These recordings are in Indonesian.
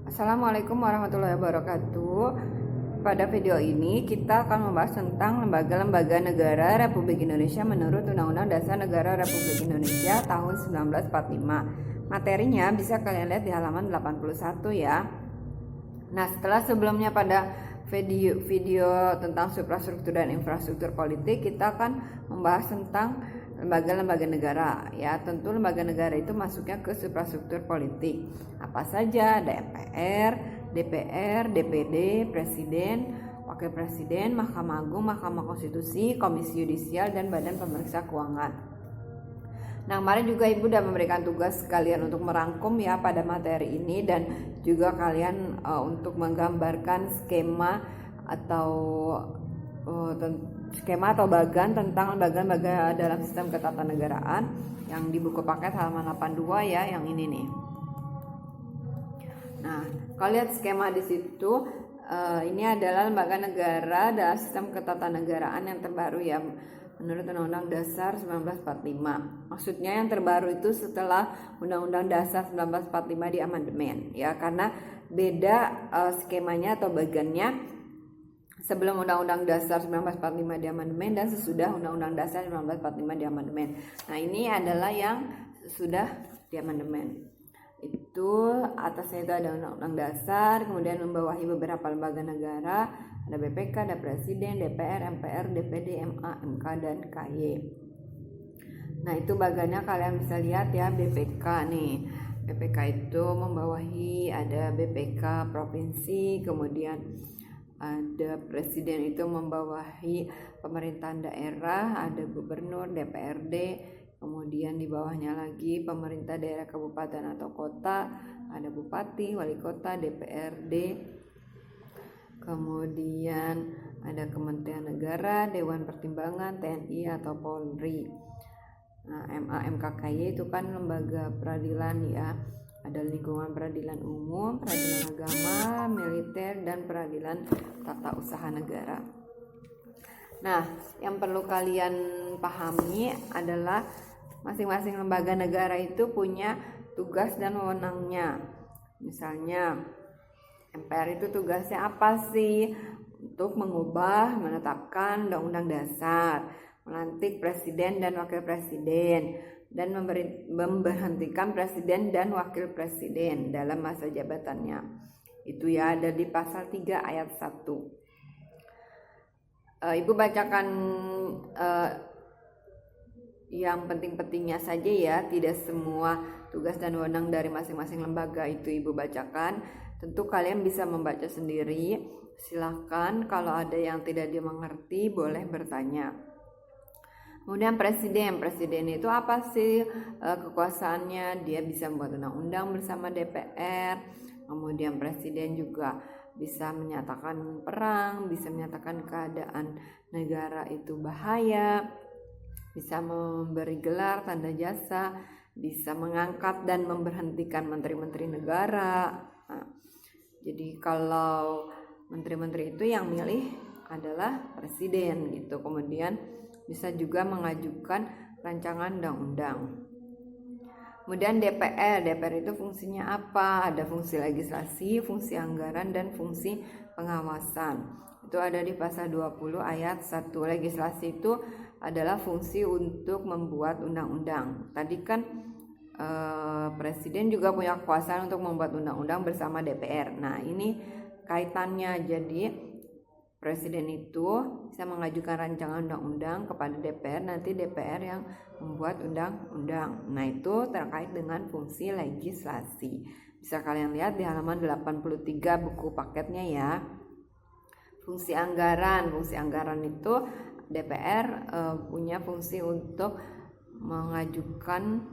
Assalamualaikum warahmatullahi wabarakatuh. Pada video ini kita akan membahas tentang lembaga-lembaga negara Republik Indonesia menurut Undang-Undang Dasar Negara Republik Indonesia tahun 1945. Materinya bisa kalian lihat di halaman 81 ya. Nah, sebelumnya pada video tentang suprastruktur dan infrastruktur politik, kita akan membahas tentang lembaga-lembaga negara ya. Tentu lembaga negara itu masuknya ke suprastruktur politik. Apa saja? Ada MPR, DPR, DPD, Presiden, Wakil Presiden, Mahkamah Agung, Mahkamah Konstitusi, Komisi Yudisial, dan Badan Pemeriksa Keuangan. Nah, kemarin juga Ibu udah memberikan tugas kalian untuk merangkum ya pada materi ini, dan juga kalian untuk menggambarkan skema atau bagan tentang lembaga-lembaga dalam sistem ketatanegaraan yang di buku paket halaman 82 ya, yang ini nih. Nah, kalau lihat skema di situ, ini adalah lembaga negara dalam sistem ketatanegaraan yang terbaru ya, menurut Undang-Undang Dasar 1945. Maksudnya yang terbaru itu setelah Undang-Undang Dasar 1945 diamandemen ya, karena beda skemanya atau bagannya sebelum Undang-Undang Dasar 1945 diamandemen dan sesudah Undang-Undang Dasar 1945 diamandemen. Nah, ini adalah yang sudah diamandemen. Itu atasnya itu ada Undang-Undang Dasar, kemudian membawahi beberapa lembaga negara, ada BPK, ada Presiden, DPR, MPR, DPD, MA, MK, dan KY. Nah, itu bagannya kalian bisa lihat ya, BPK nih. BPK itu membawahi ada BPK provinsi, kemudian ada presiden itu membawahi pemerintahan daerah, ada gubernur, DPRD, kemudian di bawahnya lagi pemerintah daerah kabupaten atau kota, ada bupati, wali kota, DPRD, kemudian ada Kementerian Negara, Dewan Pertimbangan, TNI atau Polri. Nah, MA, MKKY itu kan lembaga peradilan ya. Ada lingkungan peradilan umum, peradilan agama, militer, dan peradilan tata usaha negara. Nah, yang perlu kalian pahami adalah masing-masing lembaga negara itu punya tugas dan wewenangnya. Misalnya, MPR itu tugasnya apa sih? Untuk mengubah, menetapkan Undang-Undang Dasar, melantik presiden dan wakil presiden, dan memberhentikan presiden dan wakil presiden dalam masa jabatannya. Itu ya, ada di pasal 3 ayat 1. Ibu bacakan yang penting-pentingnya saja ya, tidak semua tugas dan wewenang dari masing-masing lembaga itu Ibu bacakan. Tentu kalian bisa membaca sendiri. Silahkan kalau ada yang tidak dimengerti boleh bertanya. Kemudian presiden itu apa sih kekuasaannya? Dia bisa membuat undang-undang bersama DPR. Kemudian presiden juga bisa menyatakan perang, bisa menyatakan keadaan negara itu bahaya, bisa memberi gelar tanda jasa, bisa mengangkat dan memberhentikan menteri-menteri negara. Nah, jadi kalau menteri-menteri itu yang milih adalah presiden gitu. Kemudian bisa juga mengajukan rancangan undang-undang. Kemudian DPR itu fungsinya apa? Ada fungsi legislasi, fungsi anggaran, dan fungsi pengawasan. Itu ada di pasal 20 ayat 1. Legislasi itu adalah fungsi untuk membuat undang-undang. Tadi kan presiden juga punya kekuasaan untuk membuat undang-undang bersama DPR. Nah, ini kaitannya. Jadi presiden itu bisa mengajukan rancangan undang-undang kepada DPR, nanti DPR yang membuat undang-undang. Nah, itu terkait dengan fungsi legislasi. Bisa kalian lihat di halaman 83 buku paketnya ya. Fungsi anggaran itu DPR punya fungsi untuk mengajukan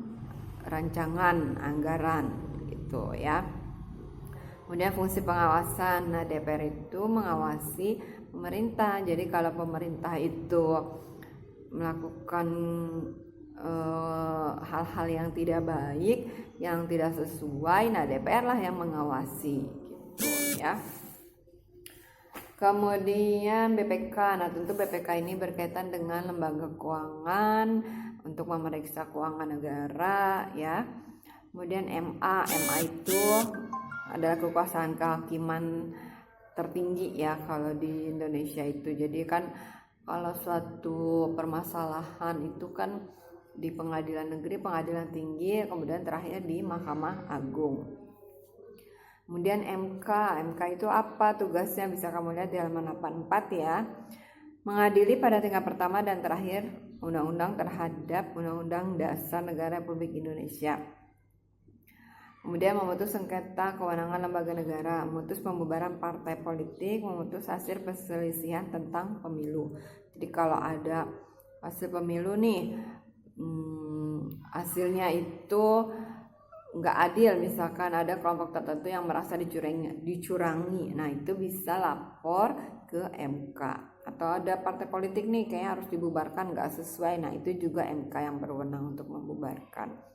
rancangan anggaran gitu ya. Kemudian fungsi pengawasan, nah DPR itu mengawasi pemerintah. Jadi kalau pemerintah itu melakukan hal-hal yang tidak baik, yang tidak sesuai, nah DPR lah yang mengawasi gitu ya. Kemudian BPK, nah tentu BPK ini berkaitan dengan lembaga keuangan untuk memeriksa keuangan negara ya. Kemudian MA itu adalah kekuasaan kehakiman tertinggi ya kalau di Indonesia itu. Jadi kan kalau suatu permasalahan itu kan di pengadilan negeri, pengadilan tinggi, kemudian terakhir di Mahkamah Agung. Kemudian MK itu apa tugasnya, bisa kamu lihat di halaman 84 ya. Mengadili pada tingkat pertama dan terakhir undang-undang terhadap Undang-Undang Dasar Negara Republik Indonesia. Kemudian memutus sengketa kewenangan lembaga negara, memutus pembubaran partai politik, memutus hasil perselisihan tentang pemilu. Jadi kalau ada hasil pemilu nih, hasilnya itu nggak adil, misalkan ada kelompok tertentu yang merasa dicurangi, nah itu bisa lapor ke MK. Atau ada partai politik nih kayaknya harus dibubarkan, nggak sesuai, nah itu juga MK yang berwenang untuk membubarkan.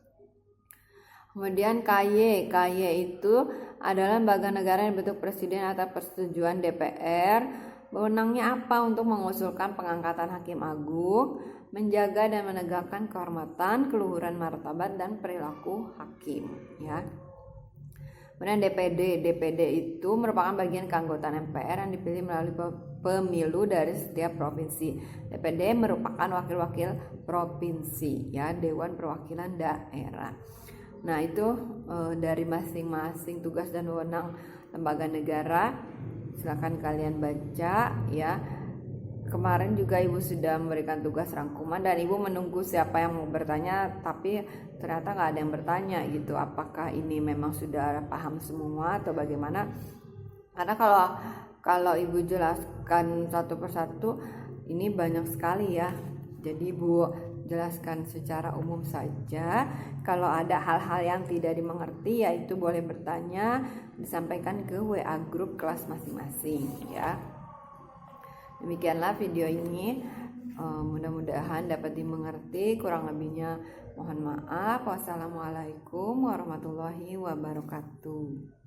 Kemudian KY itu adalah lembaga negara yang bentuk presiden atas persetujuan DPR. Wewenangnya apa? Untuk mengusulkan pengangkatan hakim agung, menjaga dan menegakkan kehormatan, keluhuran martabat dan perilaku hakim ya. Kemudian DPD itu merupakan bagian keanggotaan MPR yang dipilih melalui pemilu dari setiap provinsi. DPD merupakan wakil-wakil provinsi ya, Dewan Perwakilan Daerah. Nah itu dari masing-masing tugas dan wewenang lembaga negara. Silakan kalian baca ya. Kemarin juga Ibu sudah memberikan tugas rangkuman dan Ibu menunggu siapa yang mau bertanya, tapi ternyata nggak ada yang bertanya gitu. Apakah ini memang sudah paham semua atau bagaimana? Karena kalau Ibu jelaskan satu persatu ini banyak sekali ya. Jadi Ibu jelaskan secara umum saja. Kalau ada hal-hal yang tidak dimengerti ya itu boleh bertanya, disampaikan ke WA grup kelas masing-masing ya. Demikianlah video ini, mudah-mudahan dapat dimengerti, kurang lebihnya mohon maaf. Wassalamualaikum warahmatullahi wabarakatuh.